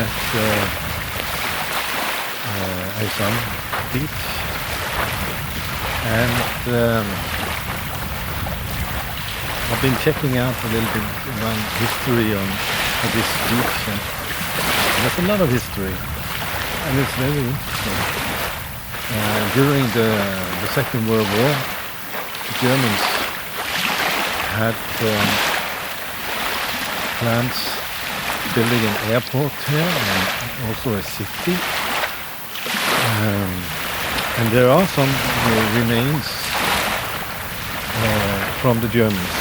at Øysand beach, and I've been checking out a little bit around history of this beach, and there's a lot of history, and it's very interesting. During the Second World War, the Germans had plans building an airport here and also a city. And there are some remains from the Germans.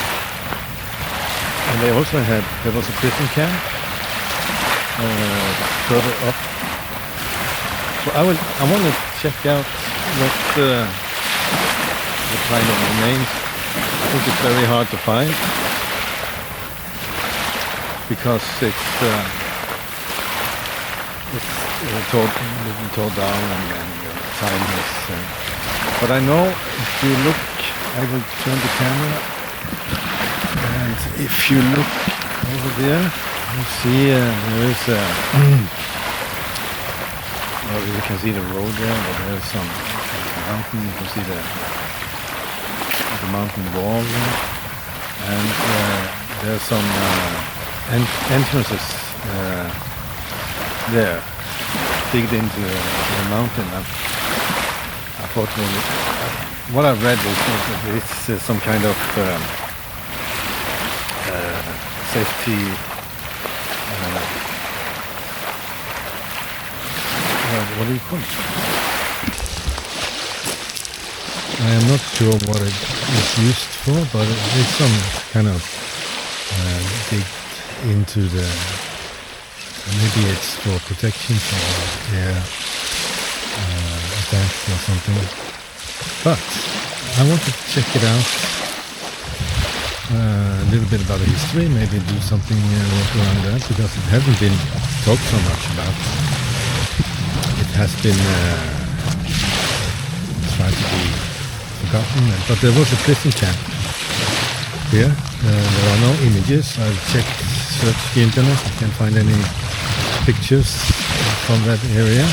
And they also there was a prison camp further up. So I want to check out what kind of remains. I think it's very hard to find because it's torn down and time has. But I know if you look, I will turn the camera, and if you look over there, you see there is well, you can see the road there, but there's some mountain. You can see the mountain wall there, and there's some entrances there, digged into the mountain. I thought what I've read is that it's some kind of safety. What do you call it? I am not sure what it is used for, but it's some kind of digged into the. Maybe it's for protection for air attacks or something. But I want to check it out. A little bit about the history, maybe do something work around that, because it hasn't been talked so much about. It has been tried to be forgotten, but there was a prison camp here. There are no images. I've searched the internet, I can't find any pictures from that area.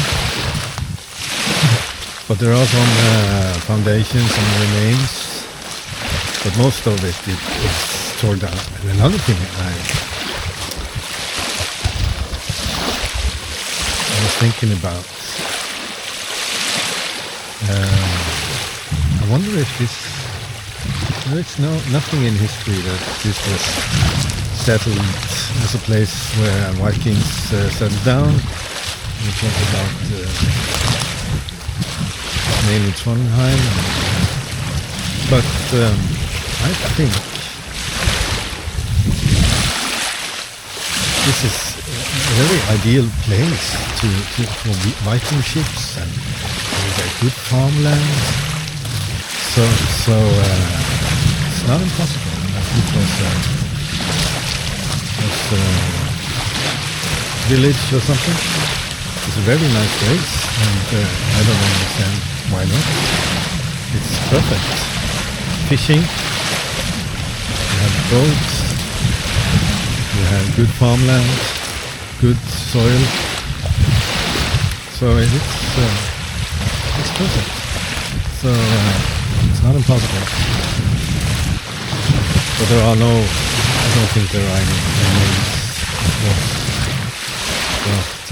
But there are some foundations and remains, but most of it is torn down. And another thing I was thinking about, I wonder if there is nothing in history that this was settled as a place where Vikings settled down. We talk about mainly Trondheim, but I think this is a very ideal place for Viking ships, and there's a good farmland. So it's not impossible. It was village or something. It's a very nice place, and I don't understand why not. It's perfect. Fishing, you have boats, you have good farmland, good soil, so it's perfect. So it's not impossible. But I don't think there are any remains. But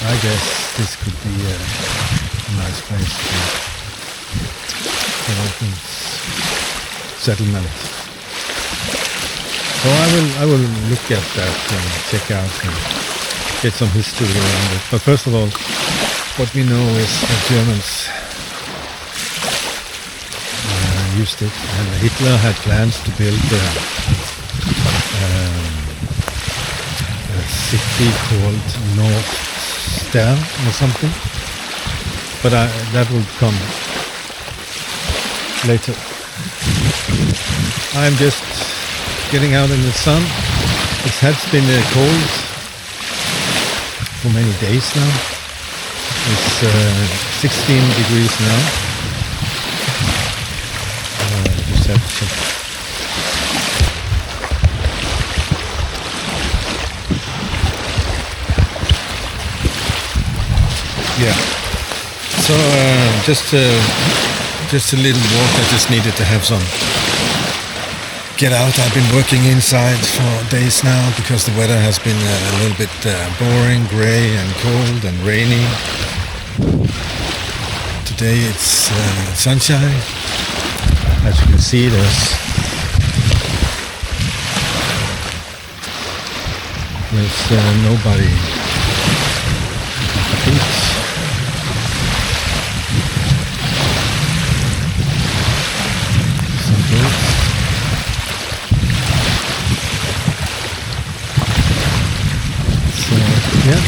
I guess this could be a nice place for Vikings settlement. So I will look at that and check out and get some history around it. But first of all, what we know is that Germans used it, and Hitler had plans to build a city called North Star or something, but that will come later. I'm just getting out in the sun. It has been cold for many days now. It's 16 degrees now. Just have to check. Yeah. So just a little walk. I just needed to have some get out. I've been working inside for days now because the weather has been a little bit boring, grey and cold and rainy. Today it's sunshine. As you can see, there's nobody at the beach. Some birds. So, yeah.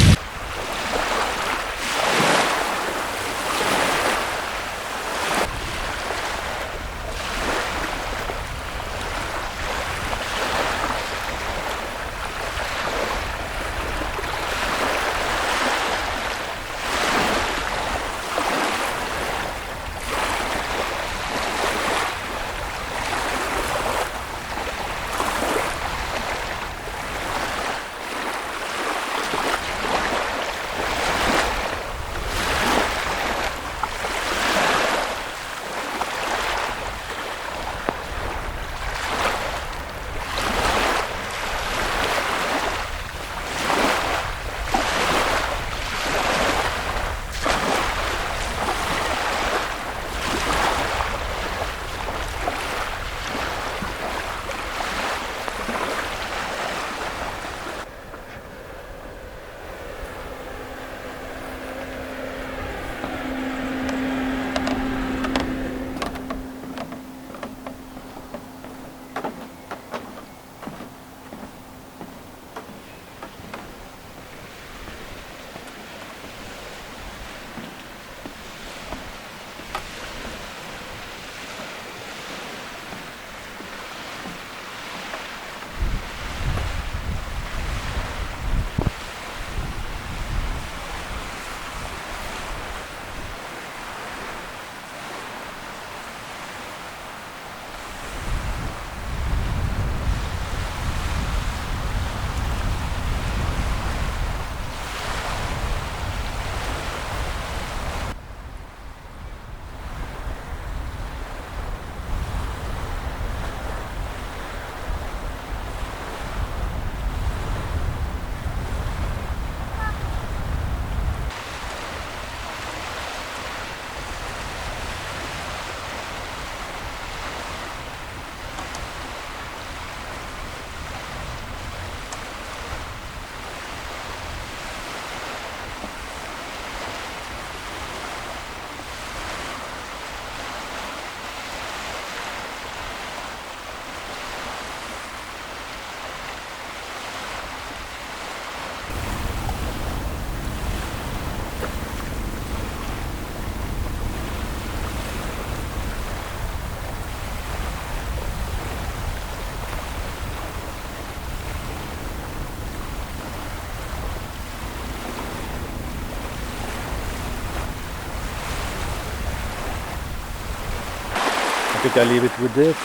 I think I leave it with this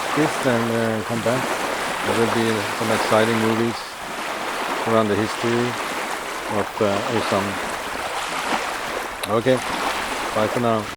and come back. There will be some exciting movies around the history of Øysand. Okay, bye for now.